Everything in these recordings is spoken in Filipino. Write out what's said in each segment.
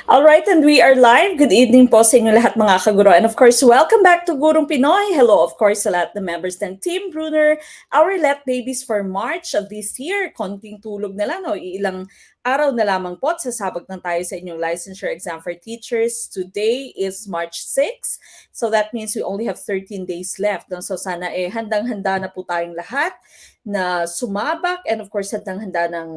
All right, and we are live. Good evening po sa inyo lahat mga kaguro. And of course, welcome back to Gurong Pinoy. Hello, of course, sa lahat ng members ng Team Brunner, our let babies for March of this year. Konting tulog na lang, no? Ilang araw na lamang po at sasabak na tayo sa inyong licensure exam for teachers. Today is March 6. So that means we only have 13 days left. No? So sana handang-handa na po tayong lahat na sumabak and of course handang-handa ng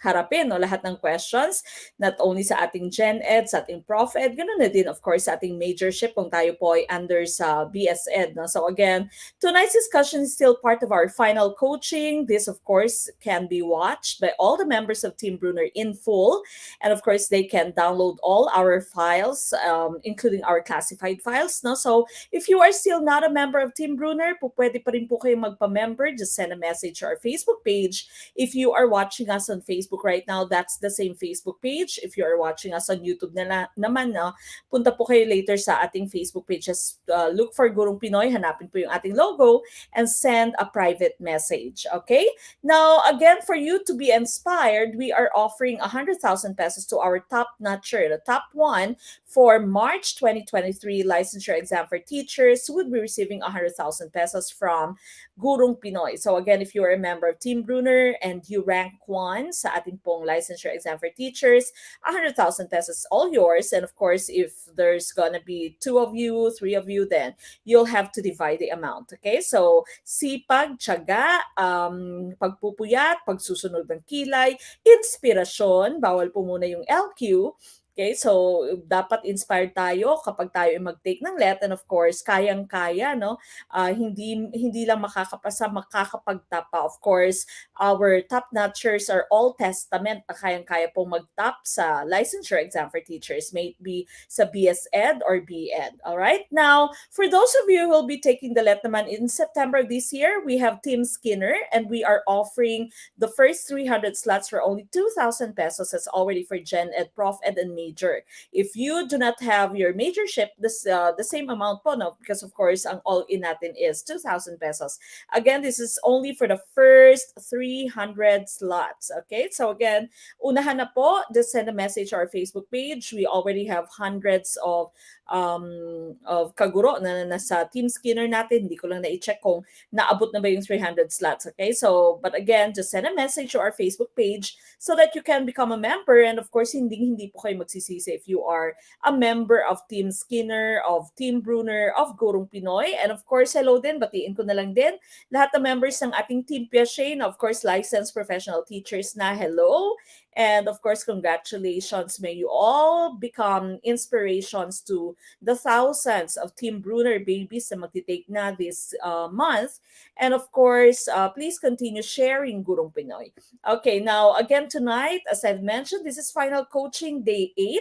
harapin no, lahat ng questions not only sa ating Gen Ed, sa ating Prof Ed, ganoon na din of course sa ating majorship kung tayo po ay under sa BS Ed. No? So again, tonight's discussion is still part of our final coaching. This of course can be watched by all the members of Team Brunner in full and of course they can download all our files including our classified files. No? So if you are still not a member of Team Brunner, pwede pa rin po kayo magpa-member. Just send a message to our Facebook page. If you are watching us on Facebook right now, that's the same Facebook page. If you are watching us on YouTube naman, no, punta po kayo later sa ating Facebook page. Just look for Gurong Pinoy, hanapin po yung ating logo, and send a private message. Okay? Now, again, for you to be inspired, we are offering 100,000 pesos to our top notcher, the top one for March 2023 licensure exam for teachers who would be receiving 100,000 pesos from Gurong Pinoy. So again, if you are a member of Team Brunner and you rank 1 sa ating pong licensure exam for teachers, 100,000 pesos is all yours. And of course, if there's gonna be 2 of you, 3 of you, then you'll have to divide the amount. Okay? So, sipag, tiyaga, pagpupuyat, pagsusunod ng kilay, inspirasyon, bawal po muna yung LQ. Okay, so dapat inspired tayo kapag tayo ay mag-take ng let and of course, kayang-kaya, no? Hindi lang makakapasa, makakapag-top pa. Of course, our top notchers are all testament na kayang-kaya pong mag-top sa licensure exam for teachers, may it be sa BS Ed or B-Ed. All right? Now, for those of you who will be taking the let naman in September this year, we have Team Skinner and we are offering the first 300 slots for only 2,000 pesos. That's already for Gen Ed, Prof Ed, and Major. If you do not have your majorship, the same amount po, no? Because of course, ang all-in natin is 2,000 pesos. Again, this is only for the first 300 slots. Okay? So again, unahan na po, just send a message to our Facebook page. We already have hundreds of kaguro na nasa Team Skinner natin. Hindi ko lang na-check kung naabot na ba yung 300 slots. Okay? So, but again, just send a message to our Facebook page so that you can become a member. And of course, hindi po kayo magsisisi if you are a member of Team Skinner, of Team Brunner, of Gurong Pinoy. And of course, hello din, batiin ko na lang din lahat ng members ng ating Team Piaget, of course, licensed professional teachers na hello. And of course, congratulations. May you all become inspirations to the thousands of Team Brunner babies na magtitake na this month. And of course, please continue sharing Gurong Pinoy. Okay, now again tonight, as I've mentioned, this is final coaching day 8.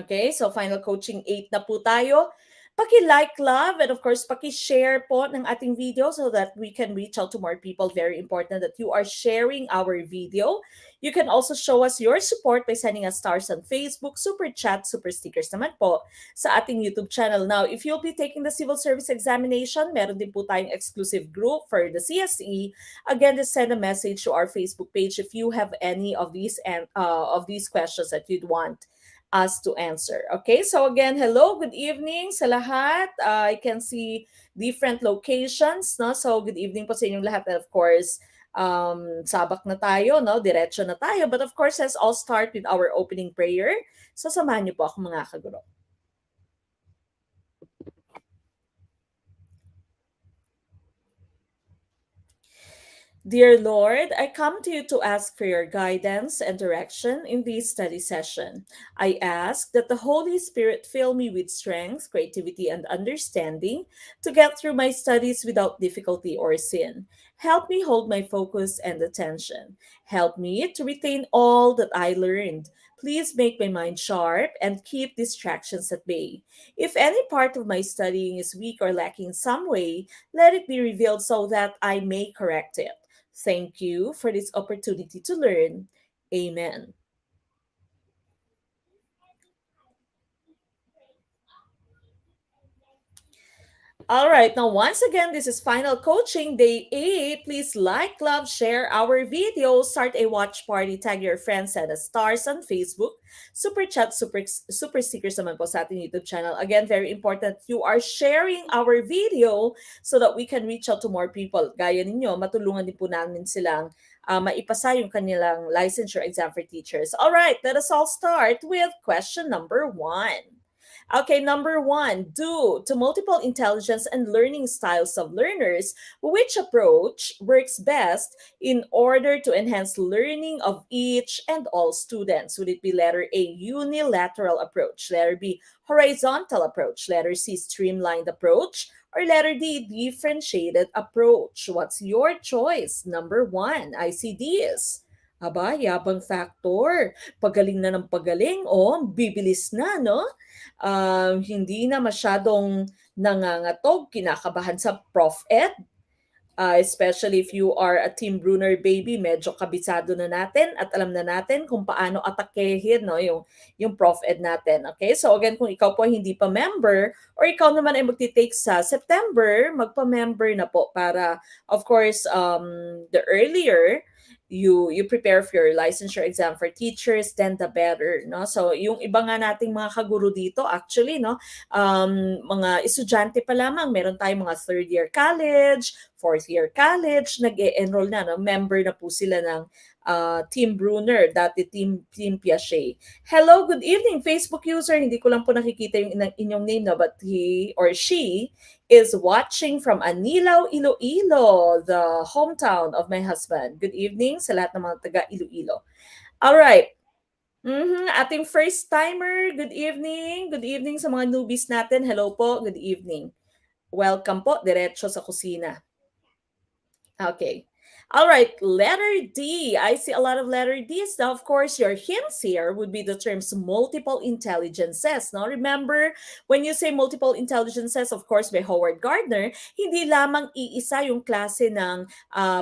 Okay, so final coaching 8 na po tayo. Paki-like, love, and of course, paki-share po ng ating video so that we can reach out to more people. Very important that you are sharing our video. You can also show us your support by sending us stars on Facebook, super chat, super stickers naman po sa ating YouTube channel. Now, if you'll be taking the civil service examination, meron din po tayong exclusive group for the CSE. Again, just send a message to our Facebook page if you have any of these questions that you'd want us to answer. Okay, so again, hello, good evening sa lahat. I can see different locations, no? So good evening po sa inyong lahat. And of course, sabak na tayo, no? Diretso na tayo. But of course, let's all start with our opening prayer. So samahan niyo po ako mga kaguro. Dear Lord, I come to you to ask for your guidance and direction in this study session. I ask that the Holy Spirit fill me with strength, creativity, and understanding to get through my studies without difficulty or sin. Help me hold my focus and attention. Help me to retain all that I learned. Please make my mind sharp and keep distractions at bay. If any part of my studying is weak or lacking in some way, let it be revealed so that I may correct it. Thank you for this opportunity to learn. Amen. All right. Now, once again, this is Final Coaching Day 8. Please like, love, share our video. Start a watch party. Tag your friends and the stars on Facebook. Super chat, super stickers naman po sa ating YouTube channel. Again, very important. You are sharing our video so that we can reach out to more people. Gaya ninyo, matulungan din po namin silang maipasa yung kanilang licensure exam for teachers. All right. Let us all start with question number 1. Okay, number 1, due to multiple intelligence and learning styles of learners, which approach works best in order to enhance learning of each and all students? Would it be letter A, unilateral approach, letter B, horizontal approach, letter C, streamlined approach, or letter D, differentiated approach? What's your choice? Number 1, ICDs. Aba, yabang factor. Pagaling na ng pagaling, oh, bibilis na, no? Hindi na masyadong nangangatog, kinakabahan sa Prof Ed. Especially if you are a Team Brunner baby, medyo kabisado na natin at alam na natin kung paano atakehin, no, yung Prof Ed natin. Okay? So again, kung ikaw po hindi pa member or ikaw naman ay magti-take sa September, magpa-member na po para, of course, the earlier you prepare for your licensure exam for teachers, then the better, no? So yung iba nga nating mga kaguro dito, actually, no, mga estudyante pa lamang, meron tayong mga third year college, fourth year college, nag-e-enroll na, no? Member na po sila ng Team Brunner, dati Team Piaget. Hello, good evening, Facebook user. Hindi ko lang po nakikita yung inyong name na, but he or she is watching from Anilaw, Iloilo, the hometown of my husband. Good evening sa lahat ng mga taga Iloilo. All right. Ating first timer, good evening. Good evening sa mga newbies natin. Hello po, good evening. Welcome po, diretso sa kusina. Okay. All right, letter D. I see a lot of letter Ds. Now, of course, your hints here would be the terms multiple intelligences. Now, remember, when you say multiple intelligences, of course, by Howard Gardner, hindi lamang iisa yung klase ng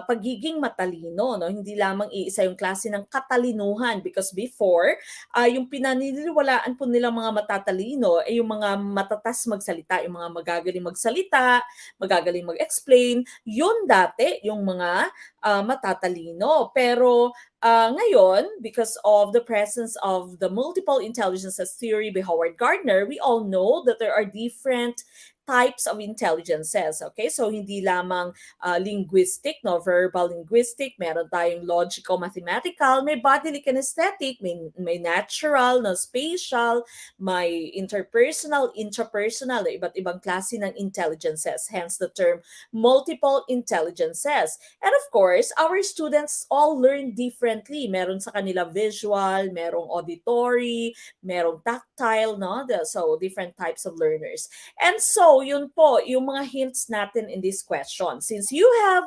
pagiging matalino. No? Hindi lamang iisa yung klase ng katalinuhan. Because before, yung pinaniniwalaan po nilang mga matatalino ay yung mga matatas magsalita, yung mga magagaling magsalita, magagaling mag-explain. Yun dati, yung mga matatalino. Pero ngayon, because of the presence of the multiple intelligences theory by Howard Gardner, we all know that there are different types of intelligences. Okay? So, hindi lamang linguistic, no? Verbal linguistic, meron tayong logical, mathematical, may bodily kinesthetic, may natural, no? Spatial, may interpersonal, intrapersonal, iba't ibang klase ng intelligences. Hence the term multiple intelligences. And of course, our students all learn differently. Meron sa kanila visual, merong auditory, merong tactile, no? So, different types of learners. And so, yun po, yung mga hints natin in this question. Since you have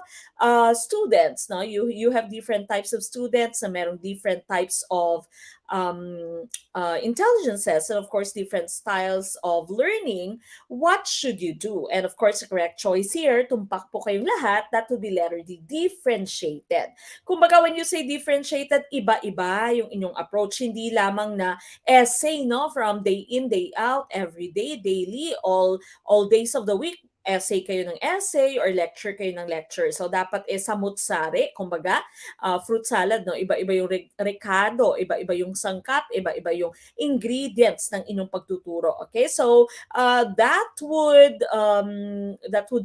students, no? You have different types of students na merong different types of intelligences and of course different styles of learning, what should you do? And of course, the correct choice here, tumpak po kayong lahat, that would be letter D, differentiated. Kumbaga, when you say differentiated, iba-iba yung inyong approach, hindi lamang na essay, no, from day in, day out, every day, daily, all days of the week, essay kayo ng essay or lecture kayo ng lecture. So, dapat samut-sari, kumbaga, fruit salad, no? Iba-iba yung rekado, iba-iba yung sangkap, iba-iba yung ingredients ng inyong pagtuturo. Okay? So, that would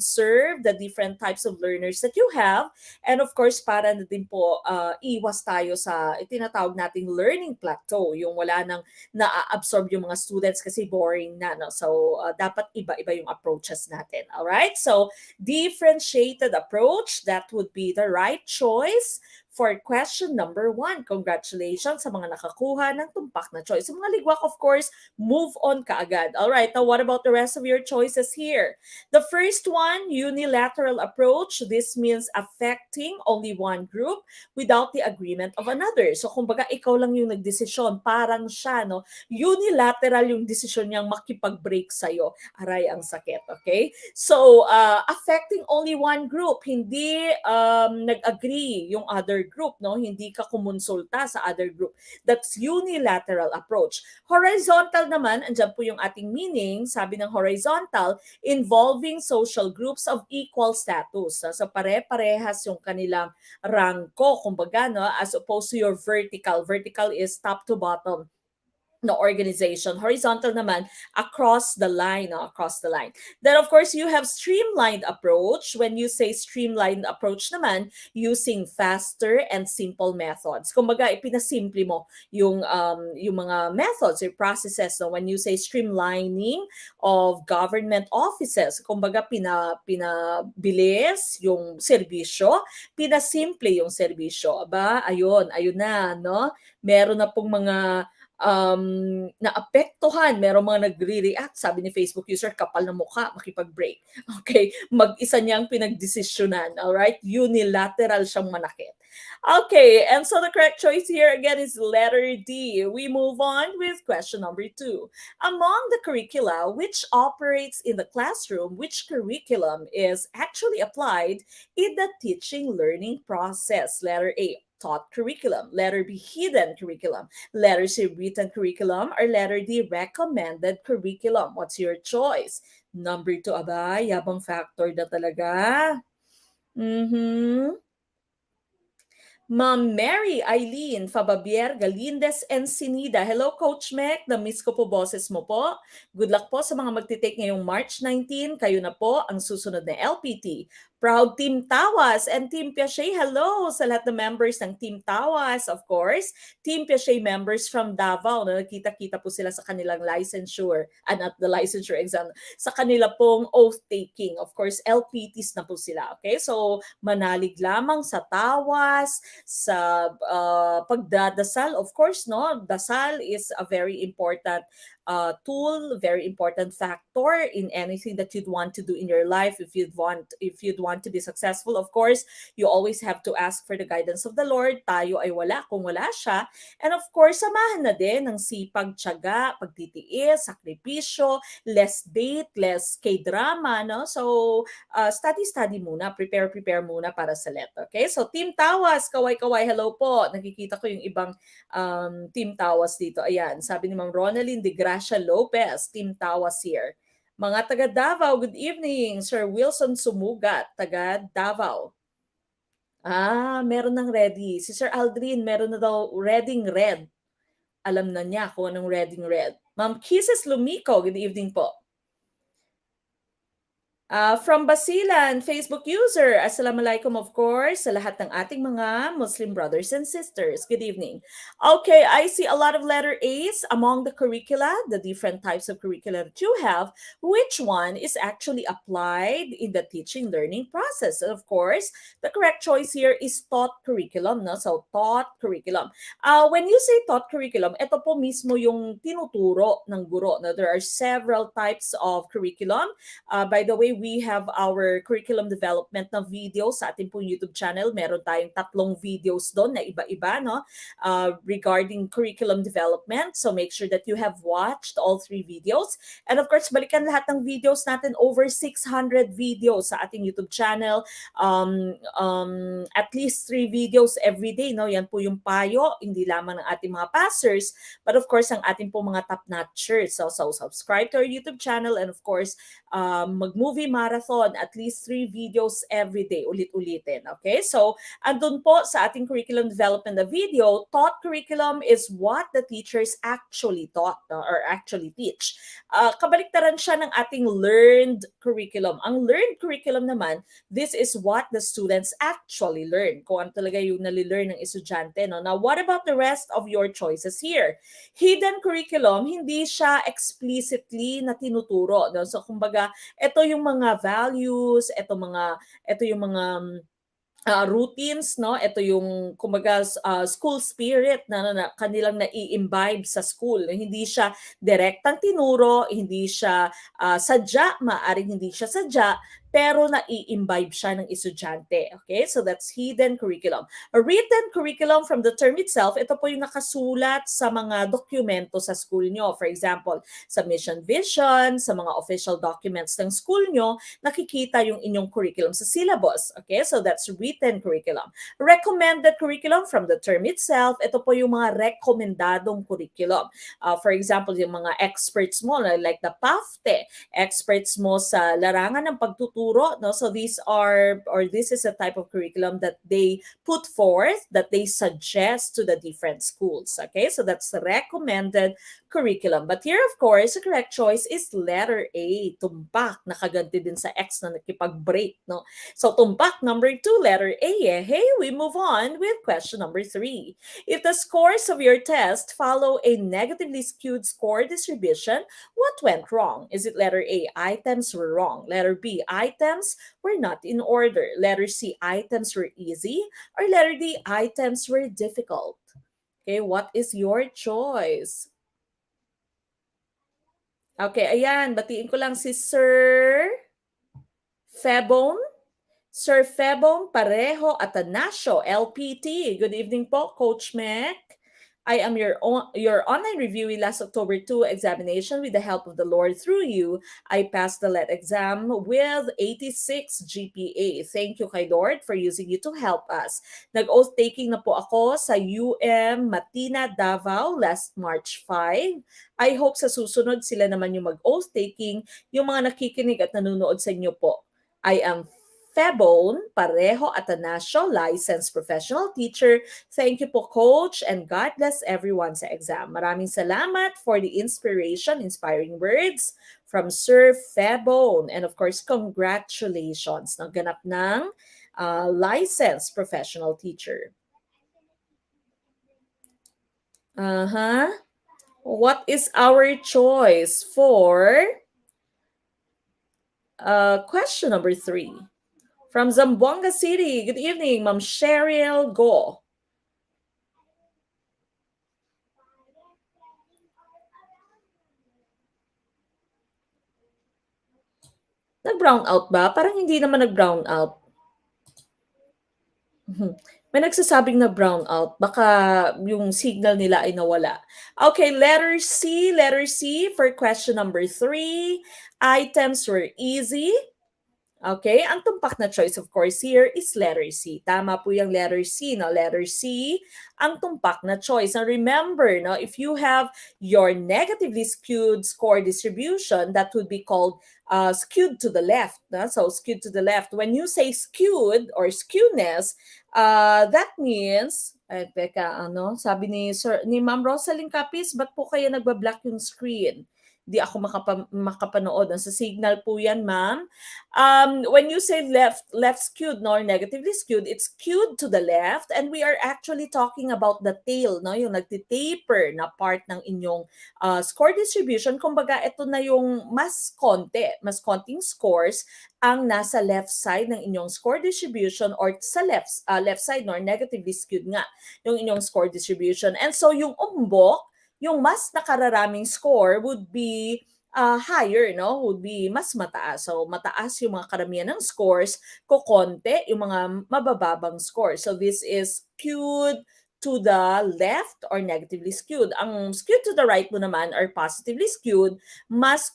serve the different types of learners that you have. And of course, para na din po iwas tayo sa itinatawag nating learning plateau, yung wala nang na-absorb yung mga students kasi boring na, no? So, dapat iba-iba yung approaches natin. All right? So, differentiated approach, that would be the right choice for question number 1. Congratulations sa mga nakakuha ng tumpak na choice. Sa mga ligwak, of course, move on kaagad. All right, now what about the rest of your choices here? The first one, unilateral approach. This means affecting only one group without the agreement of another. So, kumbaga, ikaw lang yung nagdesisyon. Parang siya, no? Unilateral yung desisyon niyang makipag-break sa'yo. Aray, ang sakit, okay? So, affecting only one group. Hindi nag-agree yung other other group, no? Hindi ka kumonsulta sa other group. That's unilateral approach. Horizontal naman, andyan po yung ating meaning, sabi ng horizontal, involving social groups of equal status. So pare-parehas yung kanilang rangko, kumbaga, no? As opposed to your vertical. Vertical is top to bottom the organization. Horizontal naman, across the line, no? Across the line. Then of course, you have streamlined approach. When you say streamlined approach naman, using faster and simple methods. Kumbaga, ipinasimple mo yung mga methods or processes. No? When you say streamlining of government offices, kumbaga, pinabilis yung serbisyo, pinasimple yung serbisyo. Aba, ayun na, no? Meron na pong mga naapektuhan, merong mga nagre-react, sabi ni Facebook user, kapal na mukha, makipag-break. Okay, mag-isa niyang pinagdesisyonan, alright? Unilateral siyang manakit. Okay, and so the correct choice here again is letter D. We move on with question number 2. Among the curricula which operates in the classroom, which curriculum is actually applied in the teaching learning process? Letter A, taught curriculum. Letter B, hidden curriculum. Letter C, written curriculum. Or letter D, recommended curriculum. What's your choice? Number 2, aba, yabang factor na talaga. Ma'am Mary Eileen Fababier Galindez Encinida. Hello, Coach Mek. Na-miss ko po boses mo po. Good luck po sa mga magtitake ngayong March 19. Kayo na po ang susunod na LPT. Proud Team Tawas and Team Piaget. Hello sa lahat ng members ng Team Tawas, of course. Team Piaget members from Davao. Na nakita-kita po sila sa kanilang licensure, at the licensure exam, sa kanila pong oath-taking. Of course, LPTs na po sila. Okay? So, manalig lamang sa Tawas, sa pagdadasal. Of course, no? Dasal is a very important tool, very important factor in anything that you'd want to do in your life. If you'd want to be successful, of course, you always have to ask for the guidance of the Lord. Tayo ay wala kung wala siya. And of course, samahan na din ng sipag, tiyaga, pagtitiis, sakripisyo, less date, less K-drama, no? So, study muna, prepare muna para sa let. Okay? So, Team Tawas, kaway-kaway, hello po. Nakikita ko yung ibang Team Tawas dito. Ayan, sabi ni Ma'am Ronaline de Gracia Lopez, Team Tawas here. Mga taga Davao, good evening. Sir Wilson Sumugat, taga Davao. Meron ng ready. Si Sir Aldrin, meron na daw reading red. Alam na niya kung anong reading red. Ma'am Kisses Lumico, good evening po. From Basilan, Facebook user, Assalamualaikum of course, sa lahat ng ating mga Muslim brothers and sisters. Good evening. Okay, I see a lot of letter A's among the curricula, the different types of curricula that you have. Which one is actually applied in the teaching learning process? And of course, the correct choice here is taught curriculum. No? So, taught curriculum. When you say taught curriculum, ito po mismo yung tinuturo ng guro. No? There are several types of curriculum. By the way, we have our curriculum development na video sa ating pong YouTube channel. Meron tayong 3 videos doon na iba-iba, no? Regarding curriculum development. So make sure that you have watched all 3 videos. And of course, balikan lahat ng videos natin. Over 600 videos sa ating YouTube channel. At least 3 videos every day, no? Yan po yung payo, hindi lamang ng ating mga passers, but of course, ang ating po mga top-notchers. So subscribe to our YouTube channel and of course, mag-movie marathon, at least 3 videos every day, ulit-ulitin. Okay? So, andun po sa ating curriculum development na video, taught curriculum is what the teachers actually taught, no? Or actually teach. Kabaliktaran siya ng ating learned curriculum. Ang learned curriculum naman, this is what the students actually learn. Kung ano talaga yung nalilearn ng estudyante. No? Now, what about the rest of your choices here? Hidden curriculum, hindi siya explicitly na tinuturo. No? So, kumbaga, ito yung mga values, ito yung mga routines, no? Ito yung kumbaga school spirit na kanilang nai-imbibe sa school. Hindi siya direktang tinuro, hindi siya sadya, maaring hindi siya sadya, pero nai-imbibe siya ng estudyante. Okay? So that's hidden curriculum. A written curriculum from the term itself, ito po yung nakasulat sa mga dokumento sa school nyo. For example, sa mission vision, sa mga official documents ng school nyo, nakikita yung inyong curriculum sa syllabus. Okay? So that's written curriculum. Recommended curriculum from the term itself, ito po yung mga rekomendadong curriculum. For example, yung mga experts mo, like the PAFTE, experts mo sa larangan ng pagtuturo, no? So these are, or this is a type of curriculum that they put forth, that they suggest to the different schools. Okay, so that's the recommended curriculum. But here, of course, the correct choice is letter A, tumpak. Nakaganti din sa X na nakipag-break, no? So tumpak number 2, letter A. Hey, we move on with question number 3. If the scores of your test follow a negatively skewed score distribution, what went wrong? Is it letter A, items were wrong? Letter B, items were not in order? Letter C, items were easy? Or letter D, items were difficult? Okay, what is your choice? Okay, ayan, batiin ko lang si Sir Febon. Sir Febong Pareho Atanasio, LPT. Good evening po, Coach Mac. I am your online reviewee last October 2 examination with the help of the Lord through you. I passed the LET exam with 86 GPA. Thank you kay Lord for using you to help us. Nag-oath taking na po ako sa Matina, Davao last March 5. I hope sa susunod sila naman yung mag-oath taking, yung mga nakikinig at nanonood sa inyo po. I am Febon Pareho Atanasio, licensed professional teacher. Thank you po, Coach, and God bless everyone sa exam. Maraming salamat for the inspiring words from Sir Febon. And of course, congratulations. Nagganap ng licensed professional teacher. What is our choice for question number 3? From Zamboanga City, good evening, Ma'am Cheryl Go. Nag-brown out ba? Parang hindi naman nag-brown out. May nagsasabing na brown out. Baka yung signal nila ay nawala. Okay, letter C for question number 3. Items were easy. Okay, ang tumpak na choice of course here is letter C. Tama po yung letter C, no? Letter C, ang tumpak na choice. And remember, no, if you have your negatively skewed score distribution, that would be called skewed to the left. No? So skewed to the left. When you say skewed or skewness, that means, sabi ni Ma'am Rosalie Capis, ba't po kaya nagbablock yung screen? Di ako makapanood. Sa signal po yan, ma'am. When you say left skewed, no, or negatively skewed, it's skewed to the left, and we are actually talking about the tail, no, yung nagtitaper na part ng inyong score distribution. Kumbaga, ito na yung mas konting scores ang nasa left side ng inyong score distribution, or sa left side, no, or negatively skewed nga yung inyong score distribution. And so yung umbok, yung mas nakararaming score would be higher, no? Would be mas mataas. So, mataas yung mga karamihan ng scores, kokonte yung mga mabababang scores. So, this is skewed to the left or negatively skewed. Ang skewed to the right mo naman or positively skewed, mas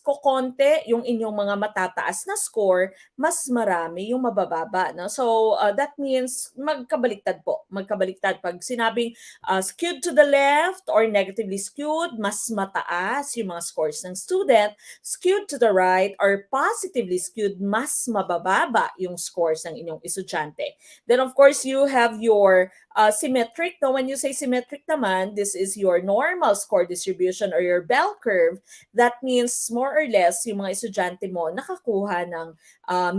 kokonte yung inyong mga matataas na score, mas marami yung mabababa. No? So, that means magkabaliktad po. Magkabaliktad. Pag sinabing skewed to the left or negatively skewed, mas mataas yung mga scores ng student. Skewed to the right or positively skewed, mas mabababa yung scores ng inyong estudyante. Then of course, you have your symmetric. Now, when you say symmetric naman, this is your normal score distribution or your bell curve. That means more or less yung mga estudyante mo nakakuha ng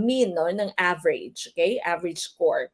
mean, no, ng average, okay? Average score.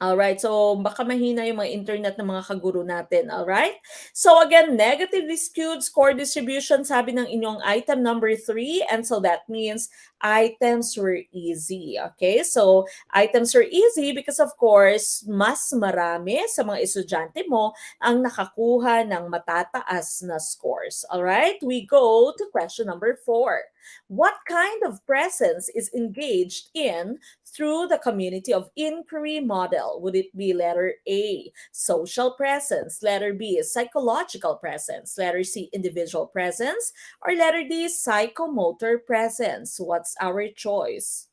Alright, so baka mahina yung mga internet ng mga kaguro natin, alright? So again, negatively skewed score distribution, sabi ng inyong item number 3, and so that means items were easy, okay? So items were easy because of course, mas marami sa mga estudyante mo ang nakakuha ng matataas na scores, alright? We go to question number 4. What kind of presence is engaged in through the community of inquiry model? Would it be letter A, social presence, letter B, psychological presence, letter C, individual presence, or letter D, psychomotor presence? What's our choice?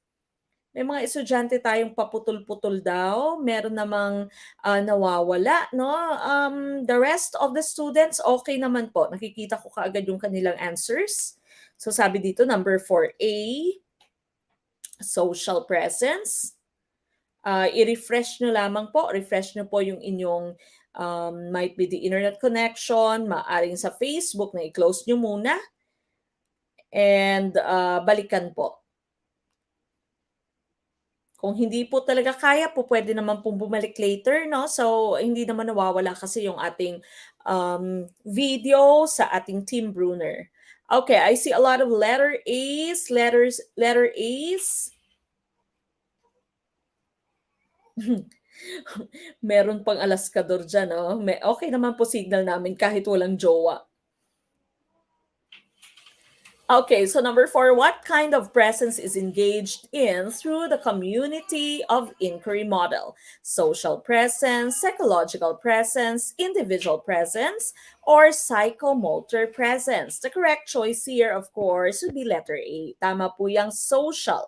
May mga estudyante tayong paputol-putol daw, meron namang nawawala, no? The rest of the students, okay naman po. Nakikita ko kaagad yung kanilang answers. So sabi dito, number 4A, social presence. I-refresh nyo lamang po. Refresh nyo po yung inyong might be the internet connection, maaring sa Facebook na i-close nyo muna. And balikan po. Kung hindi po talaga kaya po, pwede naman pong bumalik later, no? So, hindi naman nawawala kasi yung ating video sa ating Team Bruner. Okay, I see a lot of letter A's. Meron pang alaskador dyan, no? Okay naman po signal namin kahit walang jowa. Okay, so number 4, what kind of presence is engaged in through the community of inquiry model? Social presence, psychological presence, individual presence, or psychomotor presence? The correct choice here, of course, would be letter A. Tama po yung social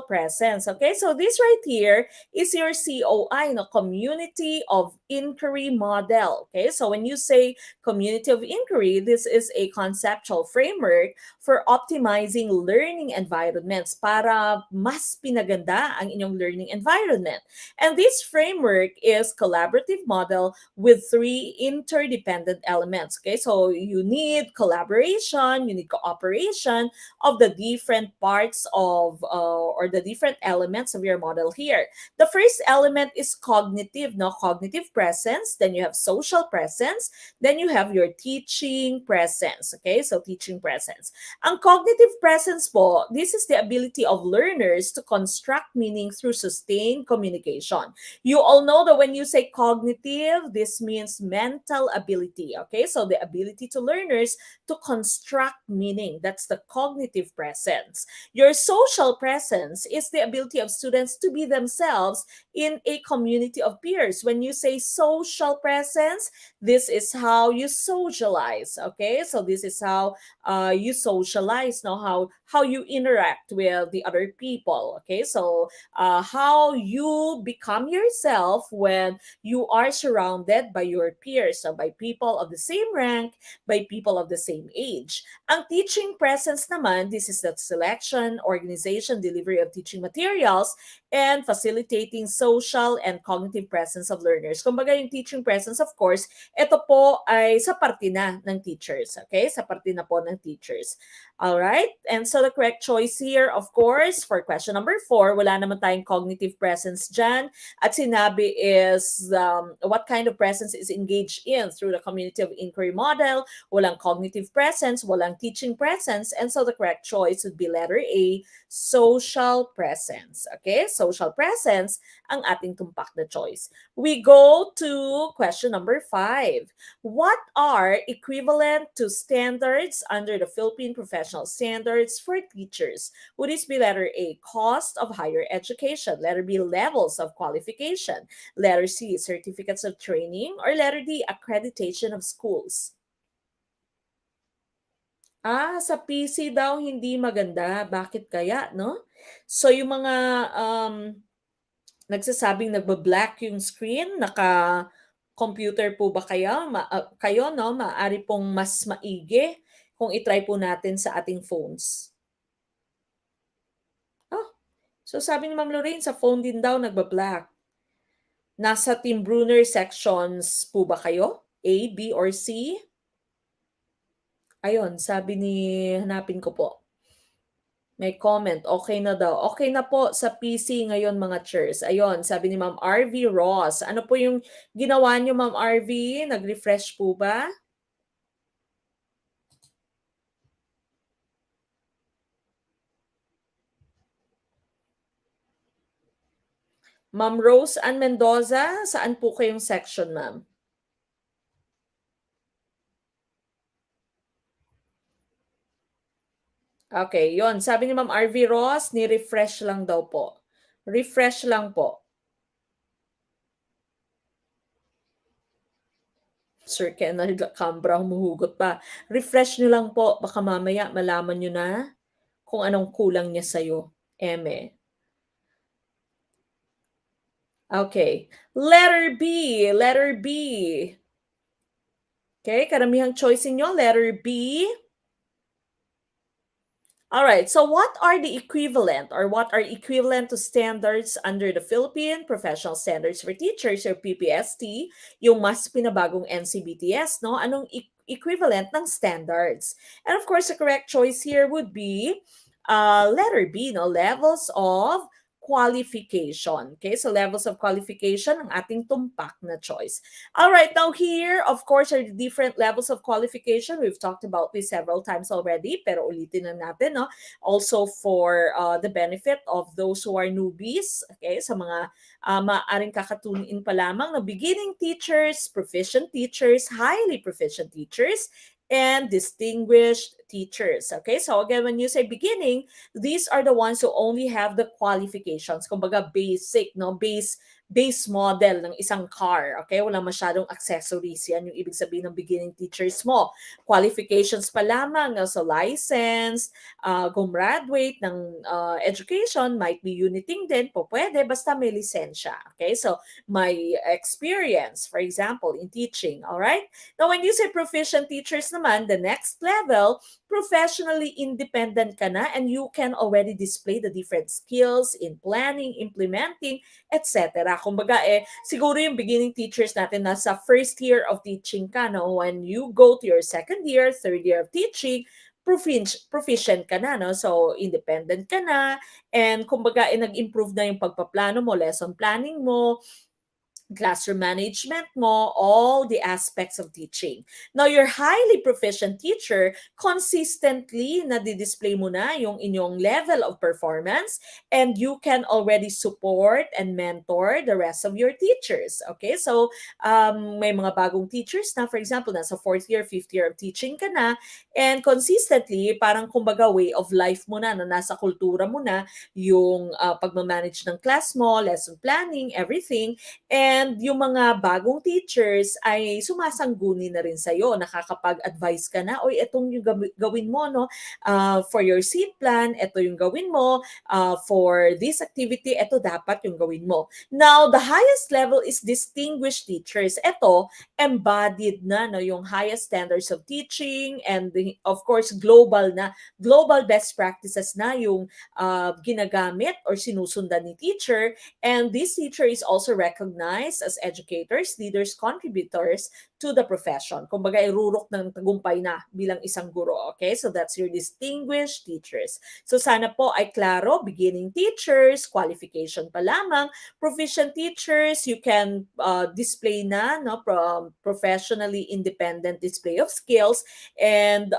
presence. Okay, so this right here is your COI, no? Community of inquiry model. Okay, so when you say community of inquiry, this is a conceptual framework for optimizing learning environments para mas pinaganda ang inyong learning environment. And this framework is collaborative model with 3 interdependent elements. Okay, so you need collaboration, you need cooperation of the different parts of or the different elements of your model here. The first element is cognitive, no? Cognitive presence. Then you have social presence. Then you have your teaching presence. Okay, so teaching presence. Ang cognitive presence po, this is the ability of learners to construct meaning through sustained communication. You all know that when you say cognitive, this means mental ability. Okay, so the ability to learners to construct meaning. That's the cognitive presence. Your social presence is the ability of students to be themselves in a community of peers. When you say social presence, this is how you socialize. Okay, so this is how you socialize, no? How you interact with the other people. Okay, so how you become yourself when you are surrounded by your peers, so by people of the same rank, by people of the same age. Ang teaching presence naman, this is the selection, organization, delivery of teaching materials, and facilitating social and cognitive presence of learners. Kumbaga yung teaching presence, of course, ito po ay sa parte na ng teachers. Okay? Sa parte na po ng teachers. All right? And so the correct choice here, of course, for question number 4, wala naman tayong cognitive presence dyan. At sinabi is what kind of presence is engaged in through the community of inquiry model. Walang cognitive presence, walang teaching presence. And so the correct choice would be letter A, social presence. Okay? Social presence ang ating tumpak na choice. We go to question number 5. What are equivalent to standards under the Philippine Professional Standards for teachers? Would this be letter A, cost of higher education, letter B, levels of qualification, letter C, certificates of training, or letter D, accreditation of schools? Sa PC daw hindi maganda. Bakit kaya, no? So yung mga nagsasabing nagba-black yung screen, naka-computer po ba kayo, no? Maaari pong mas maigi kung i-try po natin sa ating phones. So sabi ni Ma'am Lorraine, sa phone din daw nagba-black. Nasa Team Bruner sections po ba kayo? A, B, or C? Ayun, sabi ni, hanapin ko po. May comment, okay na daw. Okay na po sa PC ngayon mga chairs. Ayun, sabi ni Ma'am RV Ross. Ano po yung ginawa niyo, Ma'am RV? Nag-refresh po ba? Ma'am Rose Ann Mendoza, saan po kayong section, ma'am? Okay, yon. Sabi ni Ma'am RV Ross, ni-refresh lang daw po. Refresh lang po. Sir Kenneth Cambra, humuhugot pa. Refresh nyo lang po. Baka mamaya malaman nyo na kung anong kulang niya sa'yo. Eme. Okay. Letter B. Letter B. Okay, karamihang choice niyo, letter B. All right, so what are the equivalent or what are equivalent to standards under the Philippine Professional Standards for Teachers or PPST, yung mas pinabagong NCBTS, no? Anong equivalent ng standards? And of course, the correct choice here would be letter B, no? Levels of qualification. Okay, so levels of qualification ang ating tumpak na choice. All right, now here, of course, are the different levels of qualification. We've talked about this several times already, pero ulitin na natin, no? Also for the benefit of those who are newbies, okay, sa mga maaaring kakatunin pa lamang na beginning teachers, proficient teachers, highly proficient teachers, and distinguished teachers. Okay, so again, when you say beginning, these are the ones who only have the qualifications, kumbaga basic, no? Base model ng isang car. Okay? Wala masyadong accessories. Yan yung ibig sabihin ng beginning teachers mo. Qualifications pa lamang. So license, gumraduate ng education, might be uniting din, po pwede, basta may lisensya. Okay? So may experience, for example, in teaching. Alright? Now, when you say proficient teachers naman, the next level, professionally independent ka na and you can already display the different skills in planning, implementing, etc. Kumbaga siguro yung beginning teachers natin nasa first year of teaching ka, no? When you go to your second year, third year of teaching, proficient ka na, no? So, independent ka na, and kumbaga, nag-improve na yung pagpaplano mo, lesson planning mo, classroom management mo, all the aspects of teaching. Now, your highly proficient teacher, consistently display mo na yung inyong level of performance and you can already support and mentor the rest of your teachers. Okay? So, may mga bagong teachers na, for example, nasa fourth year, fifth year of teaching ka na and consistently, parang kumbaga way of life mo na, no? Nasa kultura mo na yung pagmamanage ng class mo, lesson planning, everything. And yung mga bagong teachers ay sumasangguni na rin sa'yo, nakakapag-advise ka na, oy, itong yung gawin mo, no? For your seat plan, ito yung gawin mo. For this activity, ito dapat yung gawin mo. Now, the highest level is distinguished teachers. Ito, embodied na, no? Yung highest standards of teaching and of course, global best practices na yung ginagamit or sinusundan ni teacher. And this teacher is also recognized as educators, leaders, contributors to the profession. Kumbaga, irurok ng tagumpay na bilang isang guro. Okay? So that's your distinguished teachers. So sana po ay klaro, beginning teachers, qualification pa lamang, proficient teachers, you can display na, no, professionally independent display of skills, and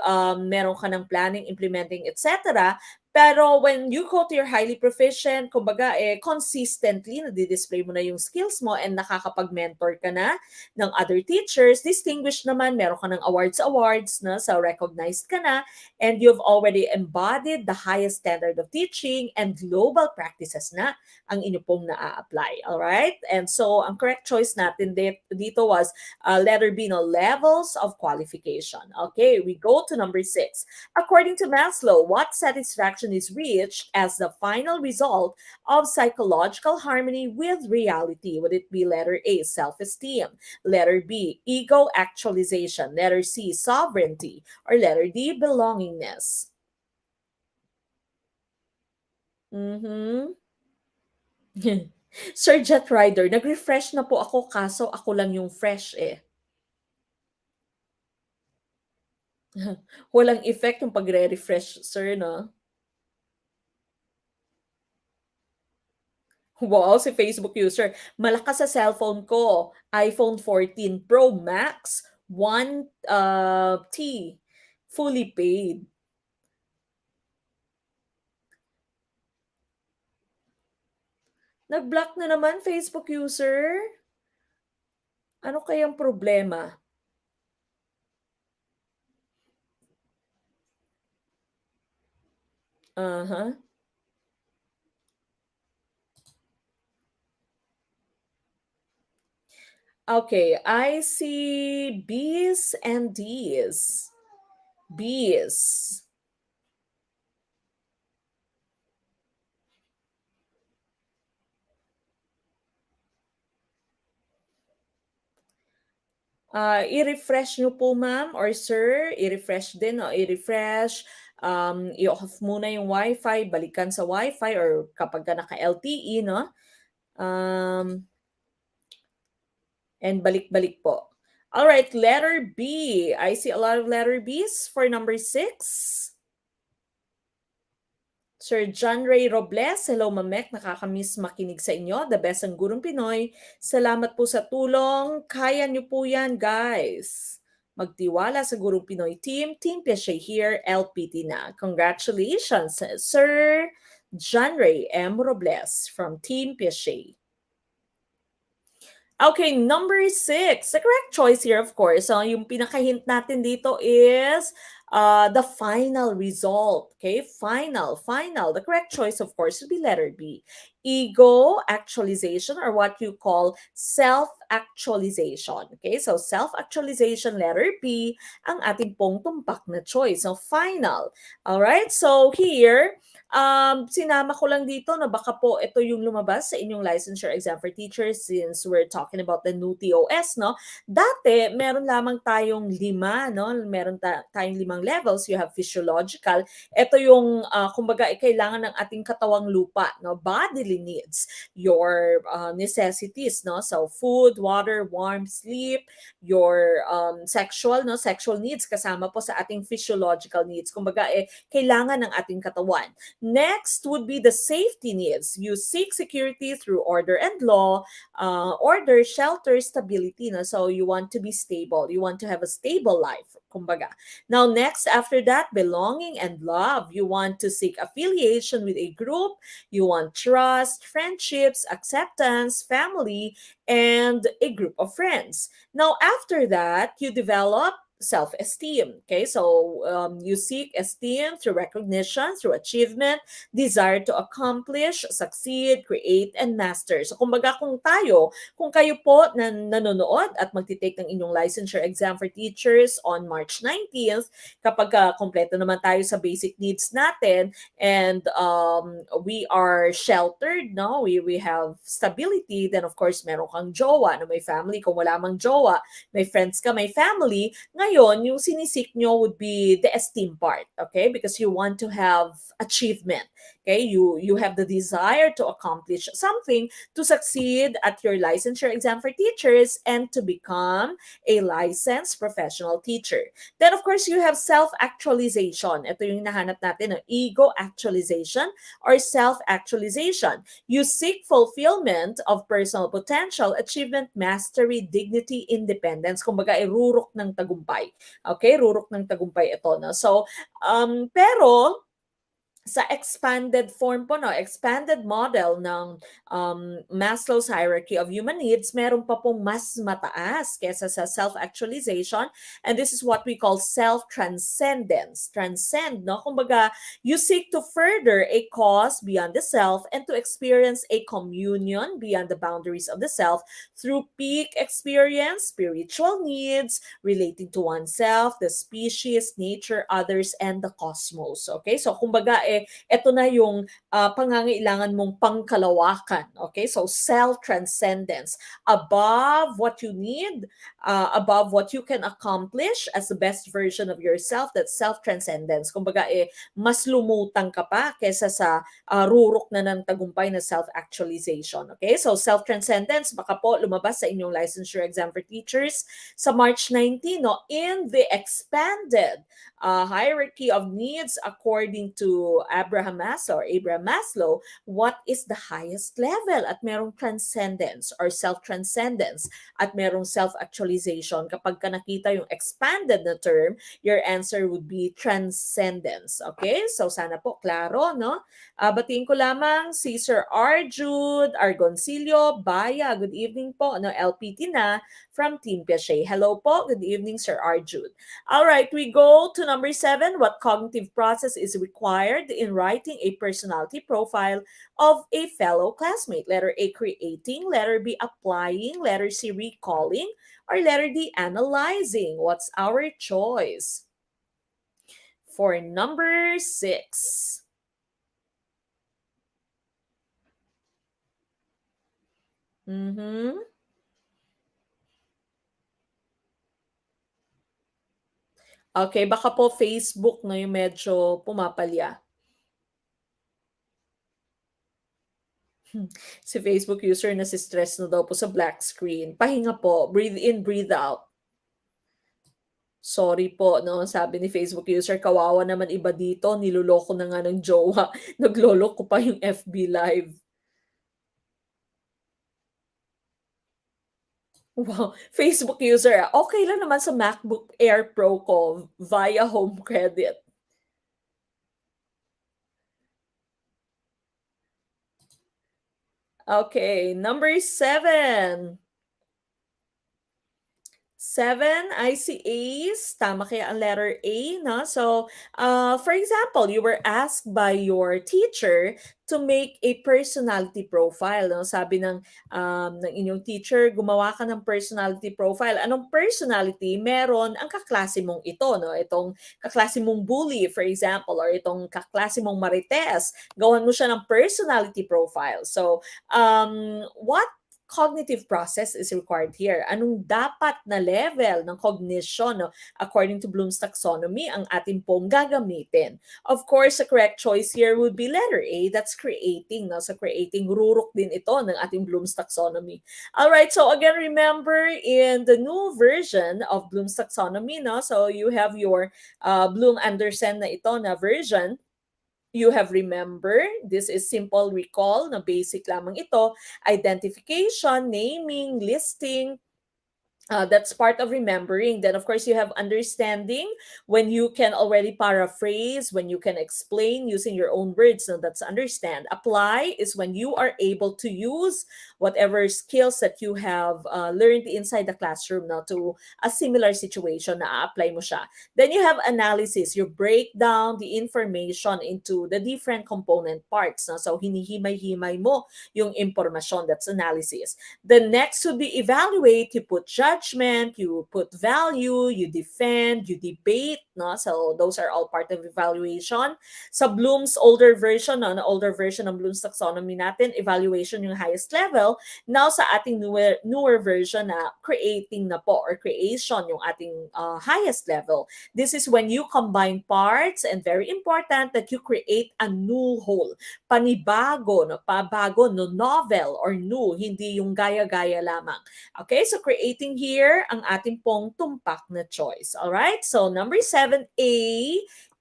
meron ka ng planning, implementing, etc. Pero when you go to your highly proficient, kumbaga consistently nadi-display mo na yung skills mo and nakakapag-mentor ka na ng other teachers. Distinguished naman, meron ka ng awards na, so recognized ka na, and you've already embodied the highest standard of teaching and global practices na ang inyo pong na-apply. Alright? And so, ang correct choice natin dito was letter B, no, levels of qualification. Okay, we go to number 6. According to Maslow, what satisfaction is reached as the final result of psychological harmony with reality? Would it be letter A, self-esteem, letter B, ego-actualization, letter C, sovereignty, or letter D, belongingness? Mm-hmm. Sir Jet Rider, nag-refresh na po ako kaso ako lang yung fresh eh. Walang effect yung pagre-refresh, sir, no? Wow, si Facebook user. Malakas sa cellphone ko. iPhone 14 Pro Max 1T. Fully paid. Nag-block na naman Facebook user. Ano kayang problema? Uh-huh. Okay, I see B's and D's. B's. I-refresh nyo po ma'am or sir, i-refresh din, no? I-refresh, i-off muna yung wifi, balikan sa wifi or kapag ka naka-LTE, no? Um, and balik-balik po. All right, letter B. I see a lot of letter B's for number 6. Sir John Ray Robles, hello Mamek, nakakamiss makinig sa inyo. The best ang Gurong Pinoy. Salamat po sa tulong. Kaya niyo po yan, guys. Magtiwala sa Gurong Pinoy team. Team Piaget here, LPT na. Congratulations, Sir John Ray M. Robles from Team Piaget. Okay, number 6. The correct choice here, of course, yung pinaka-hint natin dito is the final result. Okay, final. The correct choice, of course, would be letter B. Ego-actualization or what you call self-actualization. Okay, so self-actualization, letter B, ang ating pong tumpak na choice. So, final. Alright, so here, sinama ko lang dito na baka po ito yung lumabas sa inyong licensure exam for teachers since we're talking about the new TOS, no? Dati, meron lamang tayong 5, no? Meron tayong 5 levels. You have physiological. Ito yung, kumbaga, kailangan ng ating katawang lupa, no? Bodily needs, your necessities, no? So, food, water, warmth, sleep, your sexual, no? Sexual needs kasama po sa ating physiological needs. Kumbaga, kailangan ng ating katawan. Next would be the safety needs. You seek security through order and law, order, shelter, stability. No? So you want to be stable. You want to have a stable life. Kumbaga. Now next, after that, belonging and love. You want to seek affiliation with a group. You want trust, friendships, acceptance, family, and a group of friends. Now after that, you develop self-esteem. Okay, so you seek esteem through recognition, through achievement, desire to accomplish, succeed, create, and master. So kumbaga kung kayo po na nanonood at magtitake ng inyong licensure exam for teachers on March 19th, kapag kompleto naman tayo sa basic needs natin and we are sheltered, no? We have stability, then of course meron kang jowa, no? May family. Kung wala mang jowa, may friends ka, may family. Ngayon, yung sinisik nyo would be the esteem part, okay? Because you want to have achievement, okay? You have the desire to accomplish something, to succeed at your licensure exam for teachers, and to become a licensed professional teacher. Then, of course, you have self-actualization. Ito yung hinahanap natin, ego-actualization or self-actualization. You seek fulfillment of personal potential, achievement, mastery, dignity, independence. Kumbaga, rurok ng tagumpay. Okay? Rurok ng tagumpay ito. No? So, pero sa expanded form po, no, expanded model ng Maslow's hierarchy of human needs, meron pa pong mas mataas kesa sa self-actualization, and this is what we call self-transcendence. Transcend, no? Kumbaga, you seek to further a cause beyond the self and to experience a communion beyond the boundaries of the self through peak experience, spiritual needs, relating to oneself, the species, nature, others, and the cosmos. Okay? So, kumbaga, ito na yung pangangailangan mong pangkalawakan. Okay? So, self-transcendence. Above what you need, above what you can accomplish as the best version of yourself, that's self-transcendence. Kumbaga, mas lumutang ka pa kesa sa rurok na ng tagumpay na self-actualization. Okay? So, self-transcendence, baka po lumabas sa inyong licensure exam for teachers sa March 19, no? In the expanded hierarchy of needs according to Abraham Maslow, what is the highest level? At merong transcendence or self-transcendence at merong self-actualization. Kapag ka nakita yung expanded na term, your answer would be transcendence. Okay? So sana po klaro, no? Batiin ko lamang si Sir Arjud Argoncillo Baya. Good evening po. No, LPT na from Team Piaget. Hello po. Good evening, Sir Arjud. All right, we go to number 7. What cognitive process is required in writing a personality profile of a fellow classmate? Letter A, creating. Letter B, applying. Letter C, recalling. Or letter D, analyzing. What's our choice? For number 6. Mm-hmm. Okay, baka po Facebook na yung medyo pumapalya. Si Facebook user na si stress na daw po sa black screen. Pahinga po, breathe in, breathe out. Sorry po, no? Sabi ni Facebook user, kawawa naman iba dito, niloloko na nga ng jowa. Nagloloko pa yung FB Live. Wow, Facebook user, okay lang naman sa MacBook Air Pro ko via home credit. Okay, number 7. 7, I see A's. Tama kaya ang letter A, no? So, for example, you were asked by your teacher to make a personality profile, no? Sabi ng inyong teacher, gumawa ka ng personality profile. Anong personality meron ang kaklase mong ito, no? Itong kaklase mong bully, for example, or itong kaklase mong marites. Gawan mo siya ng personality profile. So, what cognitive process is required here? Anong dapat na level ng cognition, no, according to Bloom's taxonomy ang ating pong gagamitin? Of course, the correct choice here would be letter A, that's creating. No? So creating, rurok din ito ng ating Bloom's taxonomy. Alright, so again, remember in the new version of Bloom's taxonomy, no? So you have your Bloom-Anderson na ito na version. You have remember, this is simple recall na basic lamang ito, identification, naming, listing, that's part of remembering. Then, of course, you have understanding when you can already paraphrase, when you can explain using your own words. So that's understand. Apply is when you are able to use whatever skills that you have learned inside the classroom now to a similar situation na apply mo siya. Then you have analysis. You break down the information into the different component parts. No? So hinihimay-himay mo yung impormasyon. That's analysis. The next would be evaluate. You put judgment, you put value, you defend, you debate, no? So those are all part of evaluation. Sa Bloom's older version, no, na older version ng Bloom's taxonomy natin, evaluation yung highest level. Now sa ating newer version na creating na po or creation yung ating highest level. This is when you combine parts and very important that you create a new whole. Panibago, no, pabago, no, novel or new, hindi yung gaya-gaya lamang. Okay, so creating here ang ating pong tumpak na choice. All right, so number 7A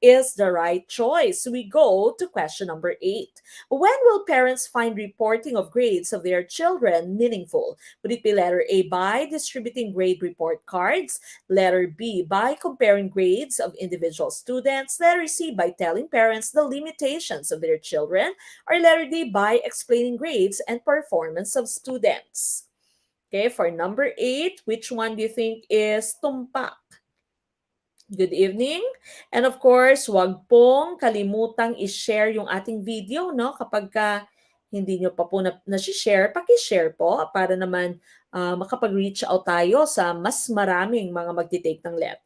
is the right choice. We go to question number 8. When will parents find reporting of grades of their children meaningful? Would it be letter A, by distributing grade report cards? Letter B, by comparing grades of individual students? Letter C, by telling parents the limitations of their children? Or letter D, by explaining grades and performance of students? Okay, for number 8, which one do you think is tumpak? Good evening. And of course, wag pong kalimutang i-share yung ating video, no? Kapag hindi nyo pa po na-share, paki-share po para naman makapag-reach out tayo sa mas maraming mga magti-take ng LEP.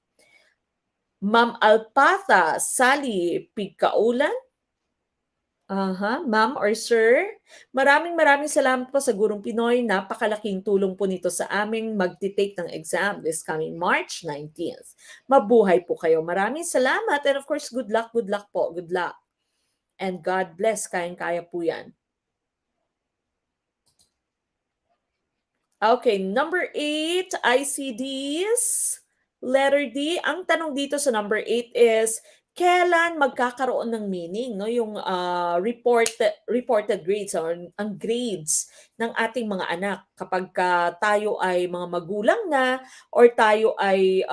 Ma'am Alpatha, Sally Pigkaulan, ma'am or sir, maraming salamat po sa Gurong Pinoy. Napakalaking tulong po nito sa aming magti-take ng exam this coming March 19th. Mabuhay po kayo. Maraming salamat and of course, good luck po. Good luck. And God bless. Kayang-kaya po yan. Okay, number 8, ICDs. Letter D. Ang tanong dito sa number 8 is, kailan magkakaroon ng meaning, no, yung reported grades or ang grades ng ating mga anak kapag tayo ay mga magulang na or tayo ay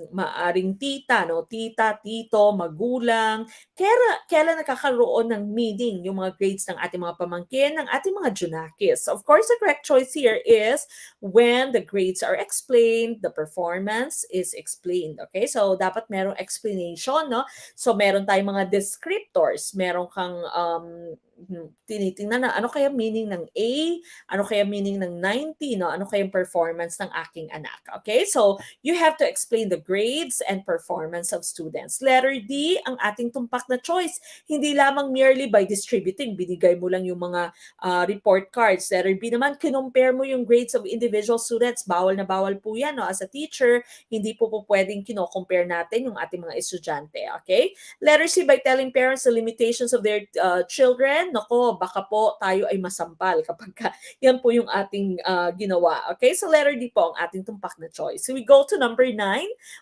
maaring tita, no, tita, tito, magulang. Kailan nakakaroon ng meaning yung mga grades ng ating mga pamangkin, ng ating mga junakis? Of course, the correct choice here is when the grades are explained, the performance is explained. Okay, so dapat merong explanation, no? no? So, meron tayong mga descriptors. Meron kang tinitingnan na ano kaya meaning ng A, ano kaya meaning ng 90, no? Ano kaya yung performance ng aking anak. Okay? So, you have to explain the grades and performance of students. Letter D, ang ating tumpak na choice. Hindi lamang merely by distributing, binigay mo lang yung mga report cards. Letter B naman, kinumpare mo yung grades of individual students. Bawal na bawal po yan, no? As a teacher, hindi po pwedeng kino-compare natin yung ating mga estudyante. Okay? Letter C, by telling parents the limitations of their children, nako, baka po tayo ay masampal kapag yan po yung ating ginawa. Okay? So letter D po ang ating tumpak na choice. So we go to number 9.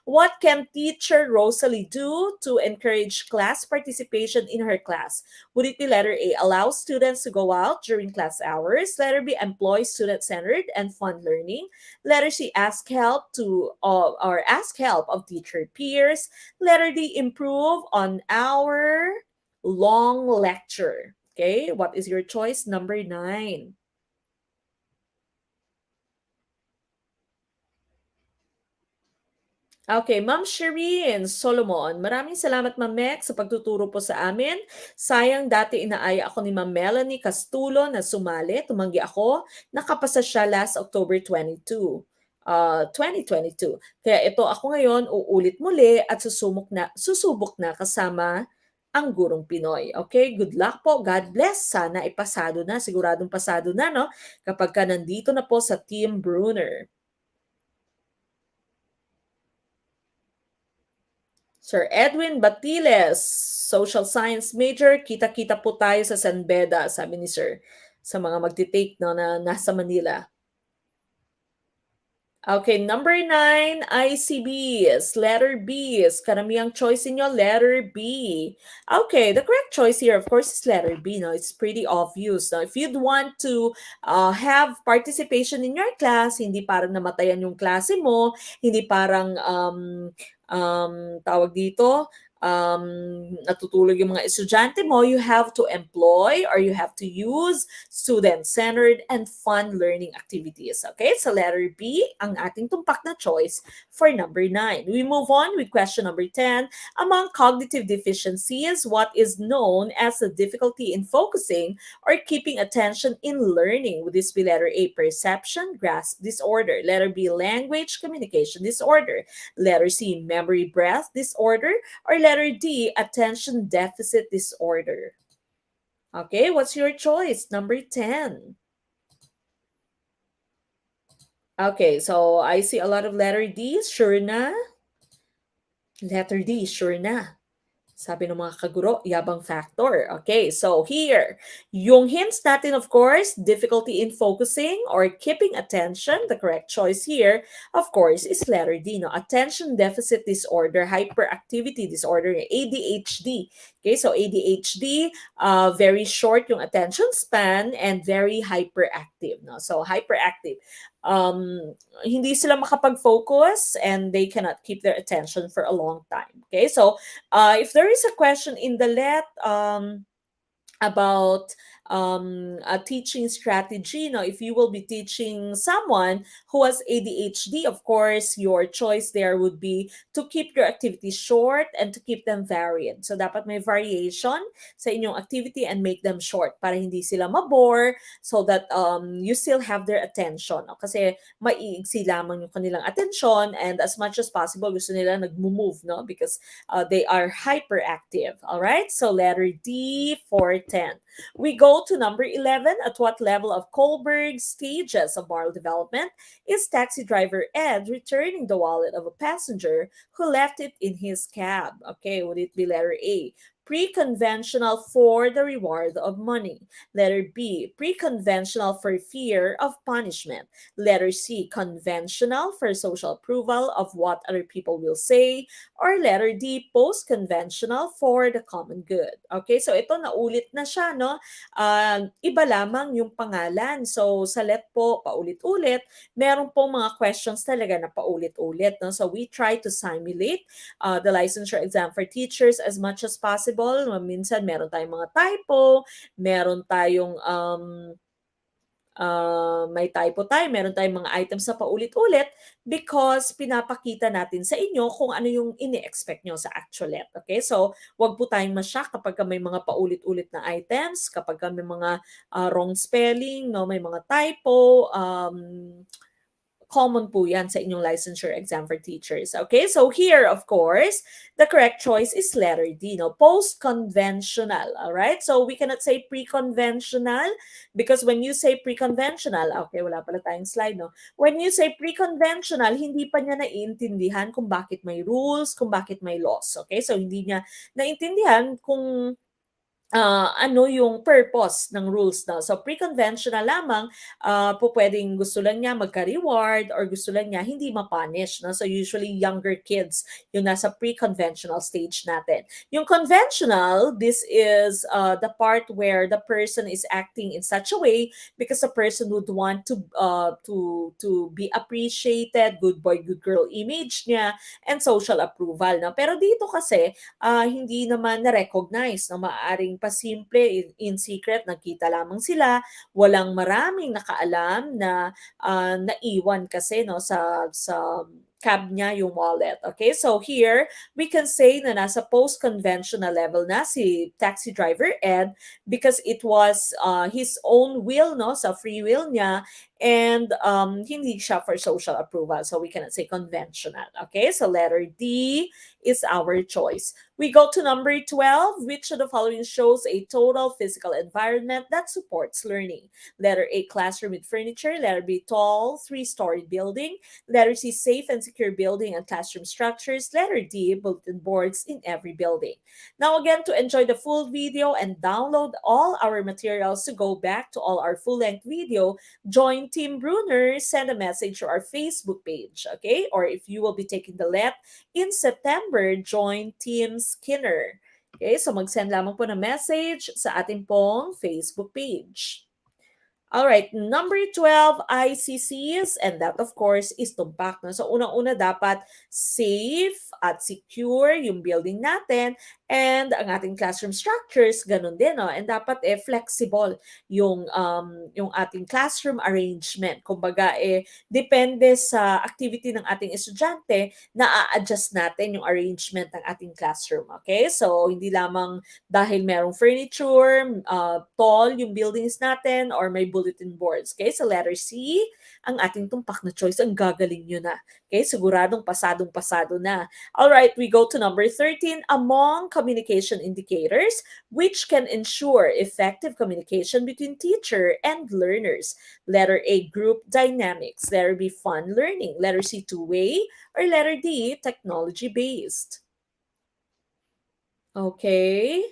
What can teacher Rosalie do to encourage class participation in her class? Would it be letter A, allow students to go out during class hours? Letter B, employ student-centered and fun learning? Letter C, ask help or ask help of teacher peers? Letter D, improve on our long lecture. Okay, what is your choice? Number 9. Okay, Ma'am Shireen Solomon. Maraming salamat, Ma'am Mek, sa pagtuturo po sa amin. Sayang dati inaaya ako ni Ma'am Melanie Castulo na sumali. Tumanggi ako. Nakapasa siya last October 22. 2022. Kaya ito ako ngayon, uulit muli at susubok na kasama ang gurong Pinoy. Okay, good luck po. God bless. Sana ipasado na. Siguradong pasado na, no? Kapag ka nandito na po sa Team Bruner. Sir Edwin Batiles, social science major, kita-kita po tayo sa San Beda, sabi ni Sir, sa mga magti-take no, na nasa Manila. Okay, number 9, ICBs, letter B. Karamihang choice niyo, letter B. Okay, the correct choice here, of course, is letter B. No? It's pretty obvious. No? If you'd want to have participation in your class, hindi parang namatayan yung klase mo, hindi parang tawag dito, natutulog yung mga estudyante mo, you have to employ or you have to use student-centered and fun learning activities. Okay, so letter B, ang ating tumpak na choice for number 9. We move on with question number 10. Among cognitive deficiencies, what is known as the difficulty in focusing or keeping attention in learning? Would this be letter A, perception, grasp disorder? Letter B, language communication disorder? Letter C, memory breath disorder? Or letter D, attention deficit disorder? Okay, what's your choice? Number 10. Okay, so I see a lot of letter D. Sure na? Letter D, sure na. Sabi ng mga kaguro, yabang factor. Okay, so here, yung hints natin, of course, difficulty in focusing or keeping attention. The correct choice here, of course, is letter D, no? Attention deficit disorder, hyperactivity disorder, ADHD. Okay, so ADHD, very short yung attention span and very hyperactive, no? So hyperactive. Hindi sila makapag-focus and they cannot keep their attention for a long time. Okay, so if there is a question in the let about a teaching strategy, no, if you will be teaching someone who has ADHD, of course, your choice there would be to keep your activities short and to keep them varied. So dapat may variation sa inyong activity and make them short para hindi sila mabore, so that you still have their attention. No? Kasi maiigsi lamang yung kanilang attention and as much as possible gusto nila nag-move, no? Because they are hyperactive. All right? So letter D for 10. We go to number 11. At what level of Kohlberg stages of moral development is taxi driver Ed returning the wallet of a passenger who left it in his cab? Okay, would it be letter A, preconventional for the reward of money? Letter B, preconventional for fear of punishment? Letter C, conventional for social approval of what other people will say? Or letter D, post-conventional for the common good? Okay, so ito naulit na siya, no? Iba lamang yung pangalan. So sa let po, paulit-ulit. Meron pong mga questions talaga na paulit-ulit, no? So we try to simulate the licensure exam for teachers as much as possible. Minsan meron tayong mga typo, meron tayong may typo tayo, meron tayong mga items na paulit-ulit because pinapakita natin sa inyo kung ano yung ini-expect nyo sa actual. Okay? So, wag po tayong masyak kapag may mga paulit-ulit na items, kapag may mga wrong spelling, no, may mga typo, common po yan sa inyong licensure exam for teachers. Okay, so here, of course, the correct choice is letter D, no? Post-conventional, all right? So we cannot say pre-conventional because when you say pre-conventional, okay, wala pala tayong slide, no? When you say pre-conventional, hindi pa niya naiintindihan kung bakit may rules, kung bakit may laws, okay? So hindi niya naiintindihan kung ano yung purpose ng rules na. So, pre-conventional lamang, po pwedeng gusto lang niya magka-reward or gusto lang niya hindi ma-punish. No? So, usually younger kids, yung nasa pre-conventional stage natin. Yung conventional, this is the part where the person is acting in such a way because the person would want to be appreciated, good boy, good girl image niya, and social approval. No? Pero dito kasi, hindi naman na-recognize na maaaring pasimple in secret, nagkita lamang sila, walang maraming nakaalam na naiwan kasi no sa cab niya yung wallet. Okay? So here, we can say na nasa post-conventional level na si taxi driver Ed because it was his own will, no, sa free will niya, and hindi siya for social approval. So we cannot say conventional. Okay? So letter D is our choice. We go to number 12. Which of the following shows a total physical environment that supports learning? Letter A, classroom with furniture. Letter B, tall, three-story building. Letter C, safe and secure building and classroom structures. Letter D, bulletin boards in every building. Now again, to enjoy the full video and download all our materials to go back to all our full-length video, join Team Bruner, send a message to our Facebook page, okay? Or if you will be taking the LET in September, join Team Skinner. Okay, so mag-send lamang po ng message sa ating pong Facebook page. All right, number 12, ICCs, and that of course is tumpak. No? So unang-una dapat safe at secure yung building natin, and ang ating classroom structures ganun din, no? And dapat flexible yung ating classroom arrangement. Kumbaga depende sa activity ng ating estudyante, na-adjust natin yung arrangement ng ating classroom. Okay? So hindi lamang dahil merong furniture, tall yung buildings natin, or may bulletin boards. Okay? So letter C, ang ating tumpak na choice. Ang gagaling nyo na. Okay? Siguradong pasadong-pasado na. Alright, we go to number 13. Among communication indicators, which can ensure effective communication between teacher and learners. Letter A, group dynamics. Letter B, fun learning. Letter C, two-way. Or letter D, technology-based. Okay.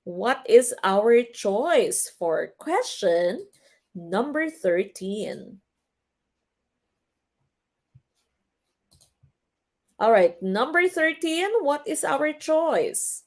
What is our choice for question number 13? All right, number 13, what is our choice?